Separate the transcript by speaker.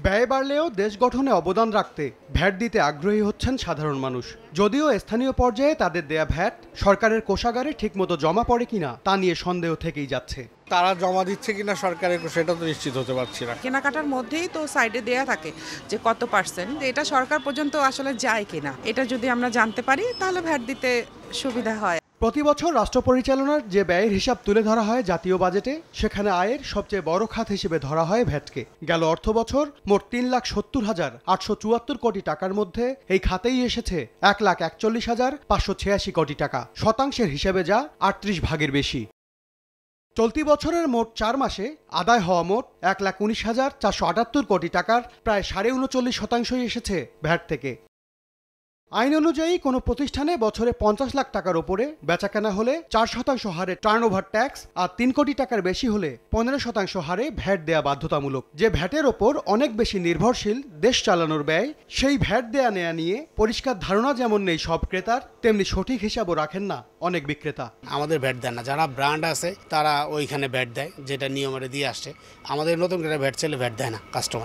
Speaker 1: ব্যয় বাড়লেও দেশ গঠনে অবদান রাখতে ভ্যাট দিতে আগ্রহী হচ্ছেন সাধারণ মানুষ। যদিও স্থানীয় পর্যায়ে তাদের দেয়া ভ্যাট সরকারের কোষাগারে ঠিকমতো জমা পড়ে কিনা তা নিয়ে সন্দেহ থেকেই যাচ্ছে।
Speaker 2: তারা জমা দিচ্ছে কিনা সরকারের সেটা তো নিশ্চিত হতে পারছি না।
Speaker 3: কেনাকাটার মধ্যেই তো সাইডে দেয়া থাকে যে কত পার্সেন্ট, এটা সরকার পর্যন্ত আসলে যায় কিনা, এটা যদি আমরা জানতে পারি তাহলে ভ্যাট দিতে সুবিধা হয়।
Speaker 1: প্রতি বছর রাষ্ট্র পরিচালনার যে ব্যয়ের হিসাব তুলে ধরা হয় জাতীয় বাজেটে, সেখানে আয়ের সবচেয়ে বড় খাত হিসেবে ধরা হয় ভ্যাটকে। গেল অর্থ বছর মোট ৩,৭০,৮৭৪ কোটি টাকার মধ্যে এই খাতেই এসেছে ১,৪১,৫৮৬ কোটি টাকা, শতাংশের হিসেবে যা ৩৮ ভাগের বেশি। চলতি বছরের মোট 4 মাসে আদায় হওয়া মোট ১,১৯,৪৭৮ কোটি টাকার প্রায় ৩৯.৩% এসেছে ভ্যাট থেকে। আইন অনুযায়ী কোনো প্রতিষ্ঠানে বছরে ৫০ লাখ টাকার ওপরে বেচাকেনা হলে ৪% হারে টার্নওভার ট্যাক্স আর ৩ কোটি টাকার বেশি হলে ১৫% হারে ভ্যাট দেয়া বাধ্যতামূলক। যে ভ্যাটের ওপর অনেক বেশি নির্ভরশীল দেশ চালানোর ব্যয়, সেই ভ্যাট দেয়া নেয়া নিয়ে পরিষ্কার ধারণা যেমন নেই সব ক্রেতার, তেমনি সঠিক হিসাবও রাখেন না অনেক বিক্রেতা।
Speaker 4: আমাদের ভ্যাট দেয় না, যারা ব্র্যান্ড আছে তারা ওইখানে ভ্যাট দেয়, যেটা নিয়মে দিয়ে আসছে। আমাদের নতুন করে ভ্যাট চাইলে ভ্যাট দেয় না কাস্টমার।